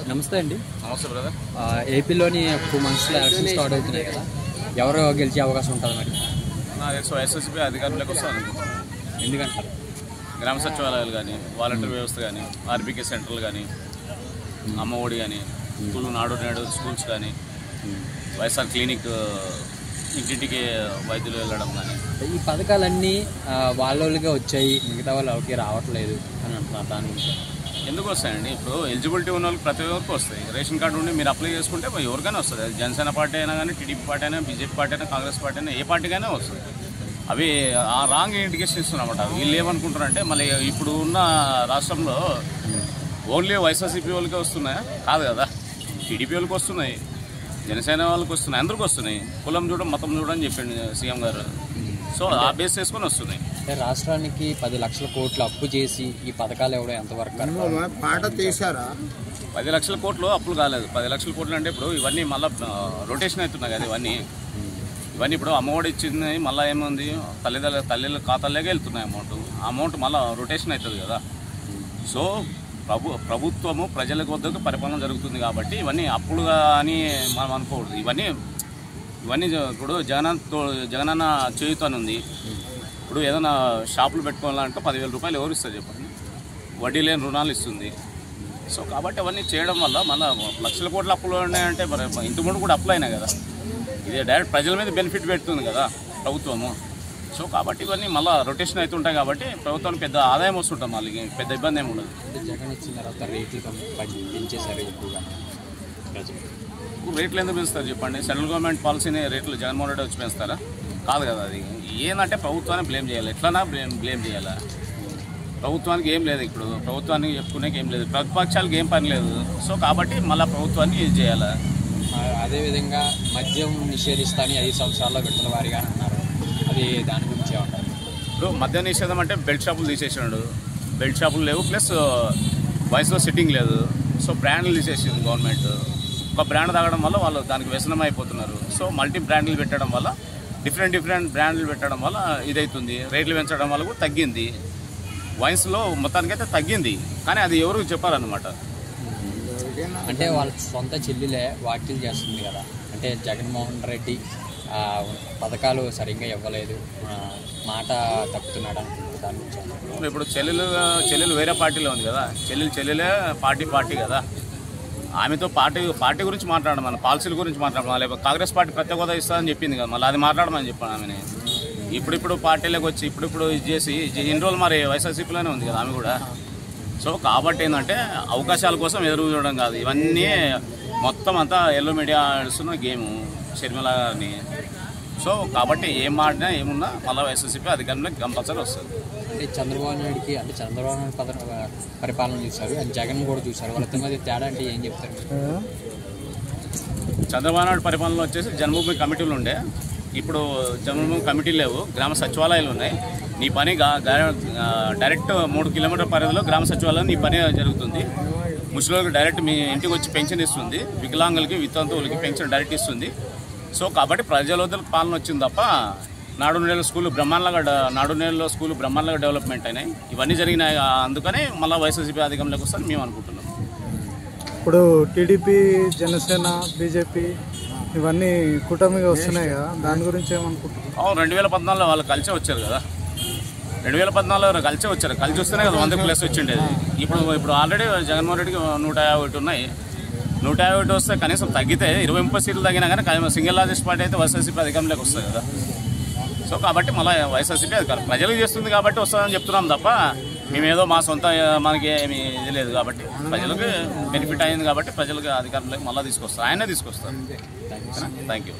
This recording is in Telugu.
నమస్తే అండి. నమస్తే బ్రదర్. ఏపీలోని 2 మంత్స్లో ఎలక్షన్ స్టార్ట్ అవుతున్నాయి కదా, ఎవరు గెలిచే అవకాశం ఉంటుంది మరి? నాకు తెలిసి వైఎస్ఆర్సీపీ అధికారంలోకి వస్తాను అనుకుంటున్నాను. ఎందుకంటారు? గ్రామ సచివాలయాలు కానీ, వాలంటీర్ వ్యవస్థ కానీ, ఆర్బీకే సెంటర్లు కానీ, అమ్మఒడి కానీ, స్కూల్ నాడు నేడు స్కూల్స్ కానీ, వైఎస్ఆర్ క్లినిక్ ఇంటింటికి వైద్యులు వెళ్ళడం కానీ, ఈ పథకాలన్నీ వాళ్ళకే వచ్చాయి, మిగతా వాళ్ళు ఎవరికి రావట్లేదు అని అంటున్నారు. దాని గురించి ఎందుకు వస్తాయండి? ఇప్పుడు ఎలిజిబిలిటీ ఉన్న వాళ్ళకి ప్రతి ఒక్కరికి వస్తాయి. రేషన్ కార్డు ఉండి మీరు అప్లై చేసుకుంటే ఎవరికైనా వస్తుంది. అది జనసేన పార్టీ అయినా కానీ, టీడీపీ పార్టీ అయినా, బీజేపీ పార్టీ అయినా, కాంగ్రెస్ పార్టీ అయినా, ఏ పార్టీకైనా వస్తుంది. అవి ఆ రాంగ్ ఇండికేషన్ ఇస్తున్నమాట. వీళ్ళు ఏమనుకుంటారంటే మళ్ళీ ఇప్పుడు ఉన్న రాష్ట్రంలో ఓన్లీ వైఎస్ఆర్సీపీ వాళ్ళకే వస్తున్నాయా? కాదు కదా, టీడీపీ వాళ్ళకి వస్తున్నాయి, జనసేన వాళ్ళకి వస్తున్నాయి, అందరికీ వస్తున్నాయి. కులం చూడడం మతం చూడడం చెప్పింది సీఎం గారు. సో ఆ బేస్ చేసుకొని వస్తున్నాయి. అంటే రాష్ట్రానికి 10 లక్షల కోట్లు అప్పు చేసి ఈ పథకాలు ఎవడో ఎంతవరకు పాట తీశారా? 10 లక్షల కోట్లు అప్పులు కాలేదు. 10 లక్షల కోట్లు అంటే ఇప్పుడు ఇవన్నీ మళ్ళీ రొటేషన్ అవుతున్నాయి కదా. ఇవన్నీ ఇప్పుడు అమ్మఒడి ఇచ్చింది, మళ్ళీ ఏముంది తల్లిల ఖాతాలోకి వెళ్తున్నాయి అమౌంట్ మళ్ళీ రొటేషన్ అవుతుంది కదా. సో ప్రభుత్వము ప్రజల వద్దకు పరిపాలన జరుగుతుంది కాబట్టి ఇవన్నీ అప్పులుగా అని మనం అనుకోకూడదు. ఇవన్నీ ఇప్పుడు జగనన్న చేయుతాను ఉంది. ఇప్పుడు ఏదైనా షాపులు పెట్టుకోవాలంటే 10,000 రూపాయలు ఎవరు ఇస్తారు చెప్పండి? వడ్డీ లేని రుణాలు ఇస్తుంది. సో కాబట్టి అవన్నీ చేయడం వల్ల మళ్ళీ లక్షల కోట్ల అప్పులు ఉన్నాయంటే మరి ఇంటి ముందు కూడా అప్పులు అయినాయి కదా. ఇది డైరెక్ట్ ప్రజల మీద బెనిఫిట్ పెడుతుంది కదా ప్రభుత్వము. సో కాబట్టి ఇవన్నీ మళ్ళీ రొటేషన్ అవుతుంటాయి కాబట్టి ప్రభుత్వానికి పెద్ద ఆదాయం వస్తుంటాం, మళ్ళీ పెద్ద ఇబ్బంది ఏమి ఉండదు. జగన్ ఇచ్చిన తర్వాత రేట్లు పెంచేశారు ఎక్కువగా. రేట్లు ఎందుకు పెంచుతారు చెప్పండి? సెంట్రల్ గవర్నమెంట్ పాలసీని రేట్లు జగన్మోహన్ రెడ్డి వచ్చి పెంచుతారా? కాదు కదా. అది ఏంటంటే ప్రభుత్వాన్ని బ్లేమ్ చేయాలి. ఎట్లనా బ్లేమ్ చేయాలా? ప్రభుత్వానికి ఏం లేదు, ఇప్పుడు ప్రభుత్వానికి చెప్పుకునేకి ఏం లేదు, ప్రతిపక్షాలకు ఏం పని లేదు. సో కాబట్టి మళ్ళీ ప్రభుత్వాన్ని ఇది చేయాలా. అదేవిధంగా మద్యం నిషేధిస్తాని 5 సంవత్సరాల్లో విడుదల వారిగా అన్నారు. అది దాని గురించి ఏమంటారు? ఇప్పుడు మద్యం నిషేధం అంటే బెల్ట్ షాపులు తీసేసాడు. బెల్ట్ షాపులు లేవు, ప్లస్ వయసులో సిట్టింగ్ లేదు. సో బ్రాండ్లు తీసేసింది గవర్నమెంట్. ఒక బ్రాండ్ తాగడం వల్ల వాళ్ళు దానికి వ్యసనం అయిపోతున్నారు. సో మల్టీ బ్రాండ్లు పెట్టడం వల్ల డిఫరెంట్ బ్రాండ్లు పెట్టడం వల్ల ఇదవుతుంది. రేట్లు పెంచడం వల్ల కూడా తగ్గింది. వైన్స్లో మొత్తానికైతే తగ్గింది, కానీ అది ఎవరికి చెప్పారనమాట. అంటే వాళ్ళ సొంత చెల్లిలే వ్యాఖ్యలు చేస్తుంది కదా, అంటే జగన్మోహన్ రెడ్డి పథకాలు సరిగ్గా ఇవ్వలేదు, మాట తప్పుతున్నాడు అనుకుంటున్నారు. దాని గురించి ఇప్పుడు చెల్లెలు వేరే పార్టీలో ఉంది కదా, చెల్లెలే పార్టీ కదా. ఆమెతో పార్టీ గురించి మాట్లాడడం, మన పాలసీల గురించి మాట్లాడడం. లేకపోతే కాంగ్రెస్ పార్టీ ప్రత్యేక హోదా ఇస్తుందని చెప్పింది కదా, మళ్ళీ అది మాట్లాడమని చెప్పాను ఆమెని. ఇప్పుడు పార్టీలోకి వచ్చి ఇప్పుడు ఇది చేసి ఇన్ని రోజులు మరి వైఎస్ఆర్సీపీలోనే ఉంది కదా ఆమె కూడా. సో కాబట్టి ఏంటంటే అవకాశాల కోసం ఎదురు చూడడం కాదు, ఇవన్నీ మొత్తం అంతా ఎల్లో మీడియా ఆడుస్తున్న గేము షర్మిల గారిని. సో కాబట్టి ఏం మాడినా ఏమున్నా మళ్ళీ వైఎస్ఆర్సీపీ అధికారంలోకి కంపల్సరీ వస్తుంది. అంటే చంద్రబాబు నాయుడు పరిపాలన చూశారు, అండ్ జగన్ కూడా చూశారు. వాళ్ళ మధ్య తేడా అంటే ఏం చెప్తారు? చంద్రబాబు నాయుడు పరిపాలనలో వచ్చేసి జన్మభూమి కమిటీలు ఉండే, ఇప్పుడు జన్మభూమి కమిటీలు లేవు, గ్రామ సచివాలయాలు ఉన్నాయి. నీ పని డైరెక్ట్ 3 కిలోమీటర్ల పరిధిలో గ్రామ సచివాలయం నీ పని జరుగుతుంది. ముసలికి డైరెక్ట్ మీ ఇంటికి వచ్చి పెన్షన్ ఇస్తుంది, వికలాంగులకి వితంతువులకి పెన్షన్ డైరెక్ట్ ఇస్తుంది. సో కాబట్టి ప్రజల వద్దకు పాలన వచ్చింది తప్ప నాడు నేల స్కూలు బ్రహ్మాండంగా డెవలప్మెంట్ అయినాయి. ఇవన్నీ జరిగినాయి. అందుకనే మళ్ళీ వైఎస్ఆర్సీపీ అధికారంలోకి వస్తారని మేము అనుకుంటున్నాం. ఇప్పుడు టీడీపీ, జనసేన, బీజేపీ ఇవన్నీ కూటమిగా వస్తున్నాయి కదా, దాని గురించి ఏమనుకుంటున్నారు? 2014లో వాళ్ళు కలిసే వచ్చారు కదా. 2014లో కలిసే వచ్చారు. కలిసి వస్తేనే కదా 100+ వచ్చిండేది. ఇప్పుడు ఆల్రెడీ జగన్మోహన్ రెడ్డికి 151 ఉన్నాయి. 151 వస్తే కనీసం తగ్గితే 20-30 సీట్లు తగ్గినా కానీ సింగిల్ లార్జెస్ట్ పార్టీ అయితే వైఎస్ఆర్సీపీ అధికారంలోకి వస్తుంది కదా. సో కాబట్టి మళ్ళీ వైఎస్ఆర్సీపీ అధికారం ప్రజలకు చేస్తుంది కాబట్టి వస్తుందని చెప్తున్నాం తప్ప మేమేదో మా సొంత మనకి ఏమి ఇది లేదు. కాబట్టి ప్రజలకు బెనిఫిట్ అయింది కాబట్టి ప్రజలకు అధికారంలోకి మళ్ళీ తీసుకొస్తారు, ఆయనే తీసుకొస్తారు. Thank you.